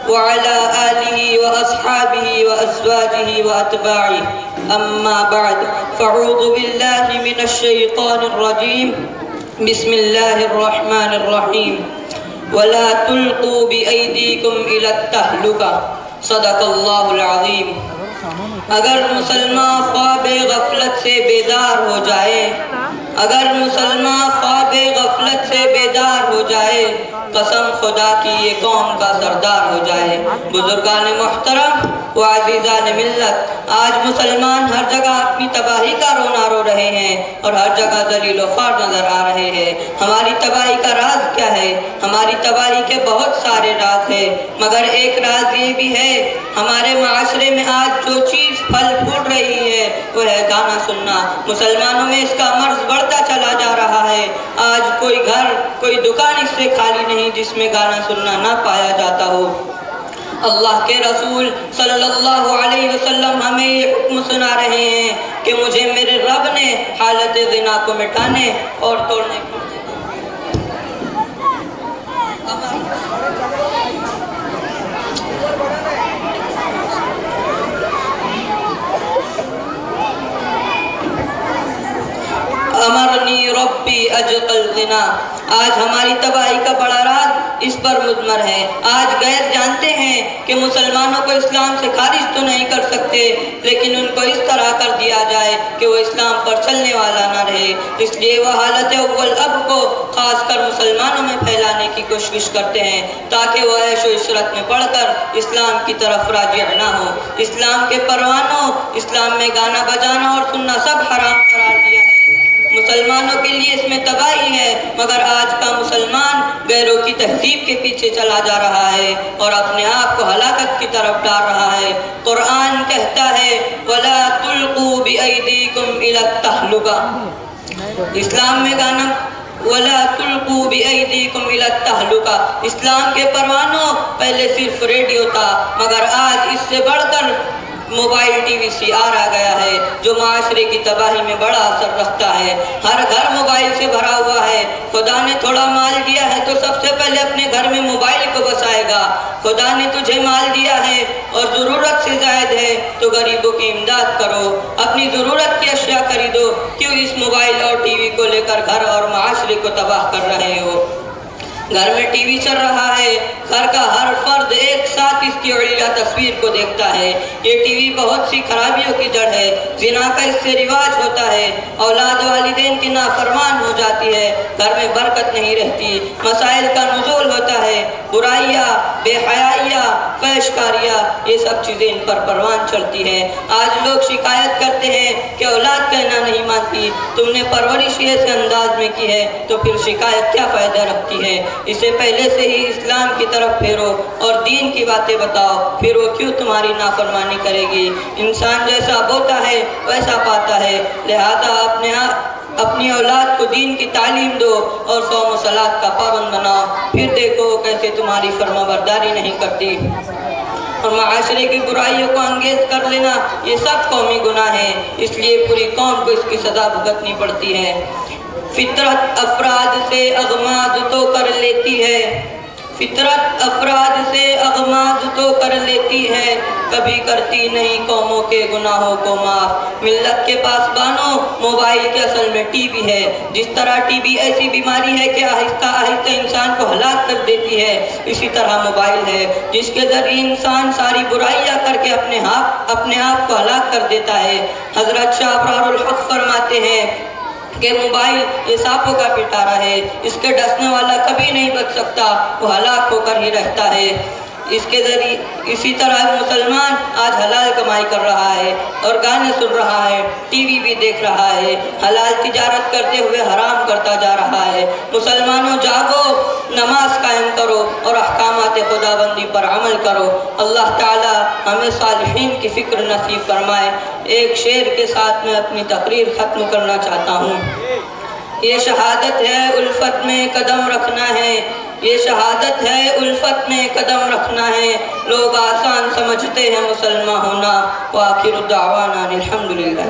وعلى آله وأصحابه وأزواجه وأتباعه أما بعد فأعوذ بالله من الشيطان الرجيم بسم الله الرحمن الرحيم ولا تلقوا بأيديكم إلى التهلكة صدق اللہ العظیم۔ اگر مسلمان خواب غفلت سے بیدار ہو جائے، اگر مسلمان خواب غفلت سے بیدار ہو جائے، قسم خدا کی یہ قوم کا سردار ہو جائے۔ بزرگان محترم و عزیزان ملت، آج مسلمان ہر جگہ اپنی تباہی کا رونا رو رہے ہیں اور ہر جگہ ذلیل و خوار نظر آ رہے ہیں۔ ہماری تباہی کا راز کیا ہے؟ ہماری تباہی کے بہت سارے راز ہیں، مگر ایک راز یہ بھی ہے، ہمارے معاشرے میں آج جو چیز پھل پھول رہی ہے وہ ہے گانا سننا۔ مسلمانوں میں اس کا مرض بڑھتا چلا جا رہا ہے۔ آج کوئی گھر، کوئی دکان اس سے خالی نہیں جس میں گانا سننا نہ پایا جاتا ہو۔ اللہ کے رسول صلی اللہ علیہ وسلم ہمیں یہ حکم سنا رہے ہیں کہ مجھے میرے رب نے حالت زنا کو مٹانے اور توڑنے کو امرنی ربی اجقل زنا۔ آج ہماری تباہی کا بڑا راز اس پر مضمر ہے۔ آج غیر جانتے ہیں کہ مسلمانوں کو اسلام سے خارج تو نہیں کر سکتے، لیکن ان کو اس طرح کر دیا جائے کہ وہ اسلام پر چلنے والا نہ رہے، اس لیے وہ حالت اول اب کو خاص کر مسلمانوں میں پھیلانے کی کوشش کرتے ہیں تاکہ وہ عیش و عشرت میں پڑھ کر اسلام کی طرف راجع نہ ہو۔ اسلام کے پروانوں، اسلام میں گانا بجانا اور سننا سب حرام قرار دیا ہے۔ مسلمانوں کے لیے اس میں تباہی ہے، مگر آج کا مسلمان غیروں کی تہذیب کے پیچھے چلا جا رہا ہے اور اپنے آپ کو ہلاکت کی طرف ڈال رہا ہے۔ قرآن کہتا ہے وَلَا تُلْقُوا بِأَيْدِيكُمْ إِلَى التَّهْلُكَةِ۔ اسلام میں گانا وَلَا تُلْقُوا بِأَيْدِيكُمْ إِلَى التَّهْلُكَةِ، اسلام کے پروانوں پہلے صرف ریڈیو تھا، مگر آج اس سے بڑھ کر mobile T V C R آ گیا ہے جو معاشرے کی تباہی میں بڑا اثر رکھتا ہے۔ ہر گھر موبائل سے بھرا ہوا ہے۔ خدا نے تھوڑا مال دیا ہے تو سب سے پہلے اپنے گھر میں موبائل کو بسائے گا۔ خدا نے تجھے مال دیا ہے اور ضرورت سے زائد ہے تو غریبوں کی امداد کرو، اپنی ضرورت کی اشیاء خریدو، کیوں اس موبائل اور ٹی وی کو لے کر گھر اور معاشرے کو تباہ کر رہے ہو؟ گھر میں ٹی وی چل رہا ہے، گھر کا ہر فرد ایک ساتھ اس کی اڑیلا تصویر کو دیکھتا ہے۔ یہ ٹی وی بہت سی خرابیوں کی جڑ ہے۔ زنا کا اس سے رواج ہوتا ہے، اولاد والدین کی نافرمان ہو جاتی ہے، گھر میں برکت نہیں رہتی، مسائل کا نزول ہوتا ہے، برائیاں، بے حیائیاں، فحش کاریاں، یہ سب چیزیں ان پر پروان چڑھتی ہیں۔ آج لوگ شکایت کرتے ہیں کہ اولاد کہنا نہیں مانتی، تم نے پرورش ایسے انداز میں کی ہے تو پھر شکایت کیا فائدہ رکھتی ہے؟ اسے پہلے سے ہی اسلام کی طرف پھیرو اور دین کی باتیں بتاؤ، پھر وہ کیوں تمہاری نافرمانی کرے گی؟ انسان جیسا بوتا ہے ویسا پاتا ہے، لہذا اپنی اولاد کو دین کی تعلیم دو اور صوم و صلاۃ کا پابند بناؤ، پھر دیکھو کیسے تمہاری فرما برداری نہیں کرتی۔ اور معاشرے کی برائیوں کو انگیز کر لینا یہ سب قومی گناہ ہے، اس لیے پوری قوم کو اس کی سزا بھگتنی پڑتی ہے۔ فطرت افراد سے اغماض تو کر لیتی ہے، فطرت افراد سے اغماض تو کر لیتی ہے، کبھی کرتی نہیں قوموں کے گناہوں کو معاف۔ ملت کے پاسبانوں، موبائل کے اصل میں ٹی وی ہے۔ جس طرح ٹی وی ایسی بیماری ہے کہ آہستہ آہستہ انسان کو ہلاک کر دیتی ہے، اسی طرح موبائل ہے جس کے ذریعے انسان ساری برائیاں کر کے اپنے آپ کو ہلاک کر دیتا ہے۔ حضرت شاہ ابرار الحق فرماتے ہیں کہ موبائل یہ سانپوں کا پٹارا ہے، اس کے ڈسنے والا کبھی نہیں بچ سکتا، وہ ہلاک ہو کر ہی رہتا ہے۔ اس کے ذریعے اسی طرح مسلمان آج حلال کمائی کر رہا ہے اور گانے سن رہا ہے، ٹی وی بھی دیکھ رہا ہے، حلال تجارت کرتے ہوئے حرام کرتا جا رہا ہے۔ مسلمانوں جاگو، نماز قائم کرو اور احکامات خدا بندی پر عمل کرو۔ اللہ تعالی ہمیں صالحین کی فکر نصیب فرمائے۔ ایک شعر کے ساتھ میں اپنی تقریر ختم کرنا چاہتا ہوں۔ یہ شہادت ہے الفت میں قدم رکھنا ہے، یہ شہادت ہے الفت میں قدم رکھنا ہے، لوگ آسان سمجھتے ہیں مسلمان ہونا، وآخر دعوانا الحمدللہ۔